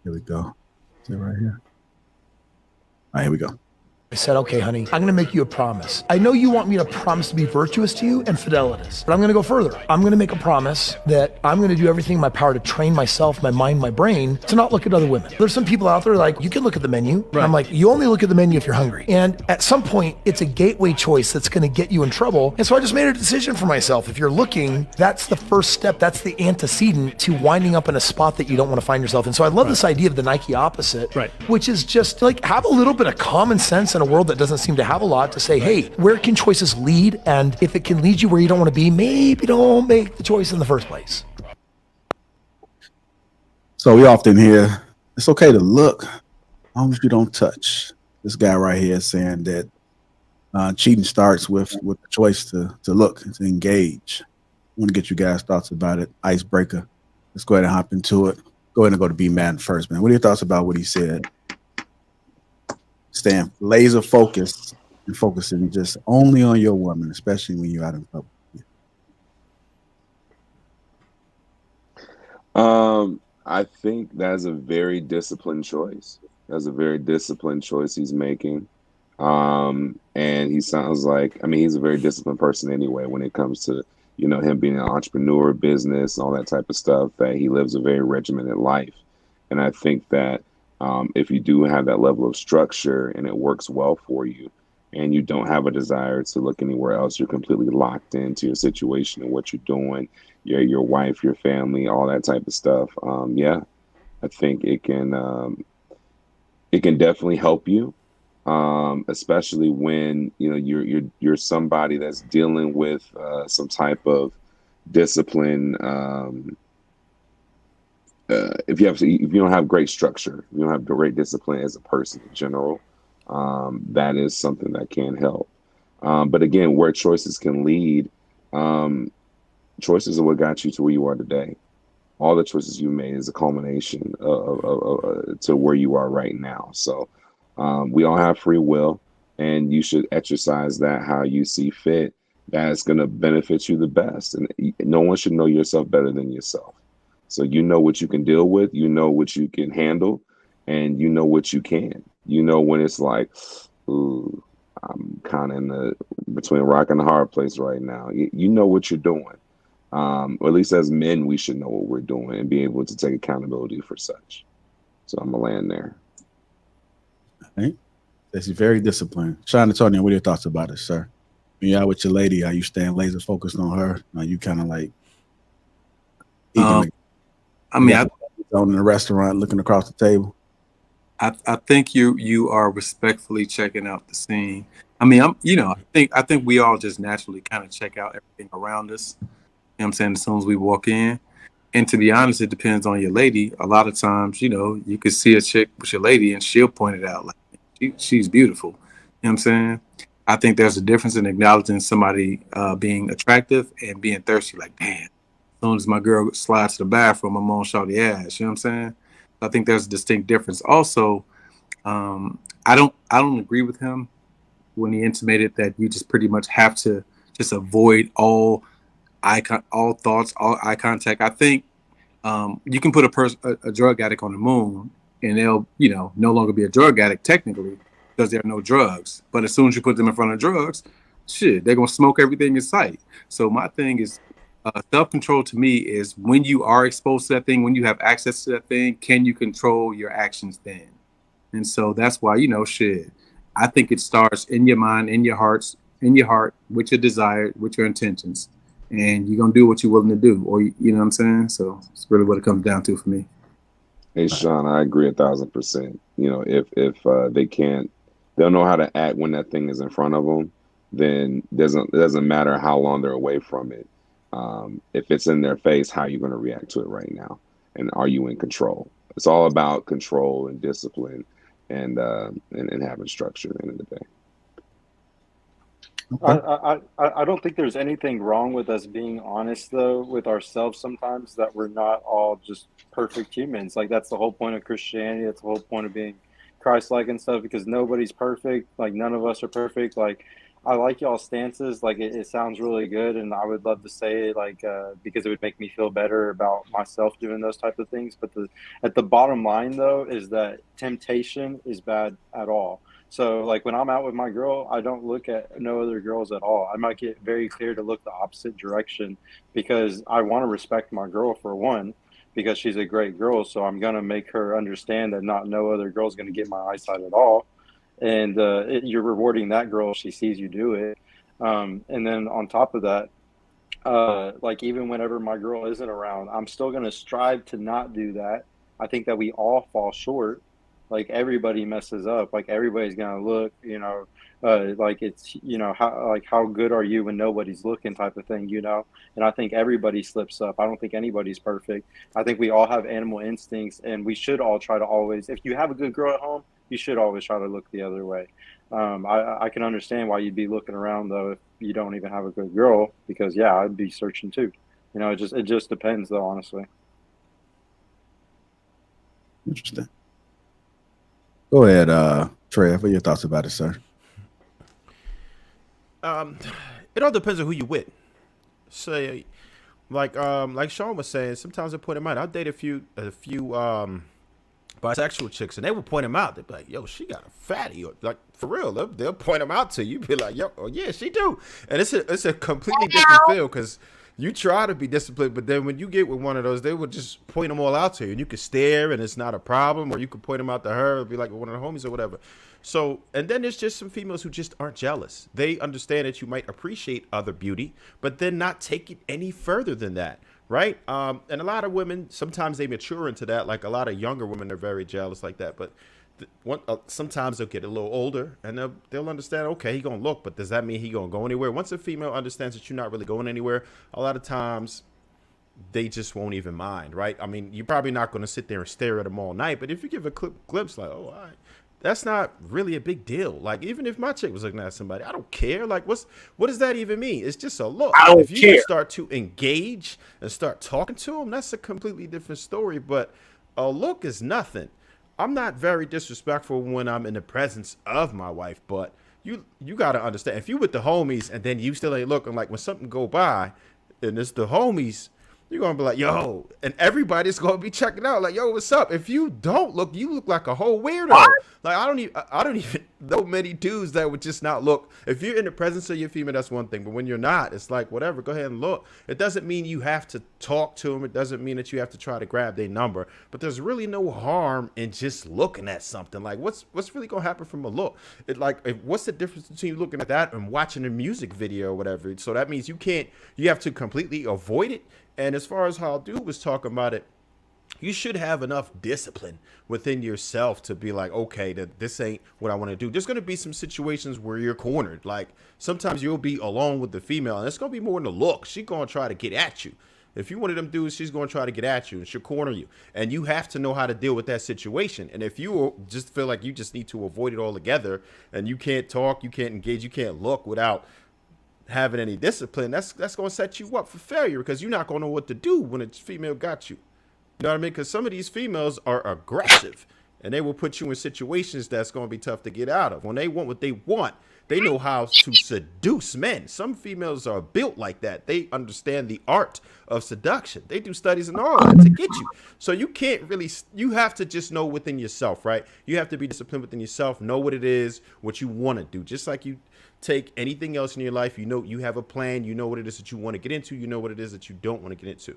Here we go. Is it right here? All right, here we go. I said, okay, honey, I'm going to make you a promise. I know you want me to promise to be virtuous to you and fidelitous, but I'm going to go further. I'm going to make a promise that I'm going to do everything in my power to train myself, my mind, my brain to not look at other women. There's some people out there like, you can look at the menu. Right. I'm like, you only look at the menu if you're hungry. And at some point, it's a gateway choice that's going to get you in trouble. And so I just made a decision for myself. If you're looking, that's the first step. That's the antecedent to winding up in a spot that you don't want to find yourself in. So I love this idea of the Nike opposite, which is just like have a little bit of common sense in a world that doesn't seem to have a lot to say, hey, where can choices lead? And if it can lead you where you don't want to be, maybe don't make the choice in the first place. So we often hear, it's okay to look as long as you don't touch. This guy right here is saying that cheating starts with the choice to look and to engage. I want to get you guys' thoughts about it. Icebreaker. Let's go ahead and hop into it. Go ahead and go to B-Man first, man. What are your thoughts about what he said? Staying laser focused and focusing just only on your woman, especially when you're out in public. I think that's a very disciplined choice. That's a very disciplined choice he's making. And he sounds like, I mean, he's a very disciplined person anyway when it comes to, you know, him being an entrepreneur, business, all that type of stuff, that he lives a very regimented life. And I think that if you do have that level of structure and it works well for you and you don't have a desire to look anywhere else, you're completely locked into your situation and what you're doing, your wife, your family, all that type of stuff. Yeah, I think it can definitely help you, especially when, you know, you're somebody that's dealing with some type of discipline. If you don't have great structure, you don't have great discipline as a person in general, that is something that can help. But again, where choices can lead, choices are what got you to where you are today. All the choices you made is a culmination to where you are right now. So we all have free will, and you should exercise that how you see fit. That's going to benefit you the best. And no one should know yourself better than yourself. So you know what you can deal with, you know what you can handle, and you know what you can. You know when it's like, ooh, I'm kind of in the between a rock and a hard place right now. You know what you're doing. Or at least as men, we should know what we're doing and be able to take accountability for such. So I'm going to land there. Right. That's very disciplined. Shawn Antonio, what are your thoughts about it, sir? When you're out with your lady, are you staying laser focused on her? Are you kind of like I mean, in the restaurant looking across the table? I think you are respectfully checking out the scene. I mean, I think we all just naturally kind of check out everything around us. You know what I'm saying? As soon as we walk in. And to be honest, it depends on your lady. A lot of times, you know, you could see a chick with your lady and she'll point it out like she's beautiful. You know what I'm saying? I think there's a difference in acknowledging somebody being attractive and being thirsty. Like, damn, as soon as my girl slides to the bathroom, I'm on shawty ass. You know what I'm saying? I think there's a distinct difference. Also, I don't agree with him when he intimated that you just pretty much have to just avoid all thoughts, all eye contact. I think you can put a drug addict on the moon and they'll, you know, no longer be a drug addict technically because there are no drugs. But as soon as you put them in front of drugs, shit, they're going to smoke everything in sight. So my thing is self-control to me is when you are exposed to that thing, when you have access to that thing, can you control your actions then? And so that's why, you know, shit, I think it starts in your mind, in your heart, with your desire, with your intentions. And you're going to do what you're willing to do, or, you know what I'm saying? So it's really what it comes down to for me. Hey, Shawn, I agree 1,000%. You know, if they'll know how to act when that thing is in front of them, then it doesn't matter how long they're away from it. If it's in their face, how are you going to react to it right now? And are you in control? It's all about control and discipline and having structure at the end of the day. I don't think there's anything wrong with us being honest, though, with ourselves sometimes, that we're not all just perfect humans. Like, that's the whole point of Christianity. That's the whole point of being Christ-like and stuff, because nobody's perfect. Like, none of us are perfect. Like, I like y'all stances. Like it sounds really good, and I would love to say it, like because it would make me feel better about myself doing those type of things. But the bottom line though is that temptation is bad at all. So like when I'm out with my girl, I don't look at no other girls at all. I might get very clear to look the opposite direction because I want to respect my girl for one, because she's a great girl. So I'm gonna make her understand that not no other girl's gonna get my eyesight at all, and you're rewarding that girl if she sees you do it. And then on top of that, like even whenever my girl isn't around, I'm still going to strive to not do that. I think that we all fall short. Like everybody messes up. Like everybody's going to look, like it's, how good are you when nobody's looking type of thing, And I think everybody slips up. I don't think anybody's perfect. I think we all have animal instincts, and we should all try to always, if you have a good girl at home, you should always try to look the other way. I can understand why you'd be looking around though if you don't even have a good girl, because yeah, I'd be searching too. It just depends though, honestly. Interesting. Go ahead, Trey. What are your thoughts about it, sir? It all depends on who you with. Say, like Shawn was saying, sometimes I point him out. I date a few bisexual chicks, and they will point him out. They'd be like, "Yo, she got a fatty," or like for real. They'll point him out to you. Be like, "Yo, oh yeah, she do." And it's a completely different feel because you try to be disciplined, but then when you get with one of those, they would just point them all out to you, and you could stare, and it's not a problem, or you could point them out to her, and be like one of the homies or whatever. So, and then there's just some females who just aren't jealous. They understand that you might appreciate other beauty, but then not take it any further than that. Right. And a lot of women, sometimes they mature into that. Like a lot of younger women are very jealous like that. But sometimes they'll get a little older and they'll understand, okay, he going to look, but does that mean he going to go anywhere? Once a female understands that you're not really going anywhere, a lot of times they just won't even mind. Right. I mean, you're probably not going to sit there and stare at them all night. But if you give a glimpse like, oh, all right, that's not really a big deal. Like, even if my chick was looking at somebody, I don't care. Like, what does that even mean? It's just a look. I don't if you care. start to engage and start talking to them, that's a completely different story. But a look is nothing. I'm not very disrespectful when I'm in the presence of my wife, but you got to understand, if you with the homies and then you still ain't looking, like when something go by and it's the homies, you're going to be like, yo, and everybody's going to be checking out like, yo, what's up? If you don't look, you look like a whole weirdo. What? Like, I don't even know many dudes that would just not look. If you're in the presence of your female, that's one thing. But when you're not, it's like, whatever, go ahead and look. It doesn't mean you have to talk to them. It doesn't mean that you have to try to grab their number. But there's really no harm in just looking at something. Like, what's really going to happen from a look? What's the difference between looking at that and watching a music video or whatever? So that means you have to completely avoid it. And as far as how dude was talking about it, you should have enough discipline within yourself to be like, okay, this ain't what I want to do. There's going to be some situations where you're cornered. Like sometimes you'll be alone with the female and it's going to be more than a look. She's going to try to get at you. If you one of them dudes, she's going to try to get at you and she'll corner you. And you have to know how to deal with that situation. And if you just feel like you just need to avoid it altogether and you can't talk, you can't engage, you can't look without having any discipline, that's going to set you up for failure because you're not going to know what to do when a female got you. You know what I mean? Because some of these females are aggressive and they will put you in situations that's going to be tough to get out of. When they want what they want, they know how to seduce men. Some females are built like that. They understand the art of seduction. They do studies and all that to get you. So you can't really, you have to just know within yourself, right? You have to be disciplined within yourself, know what it is, what you want to do. Just like you take anything else in your life, you know, you have a plan, you know what it is that you want to get into, you know what it is that you don't want to get into.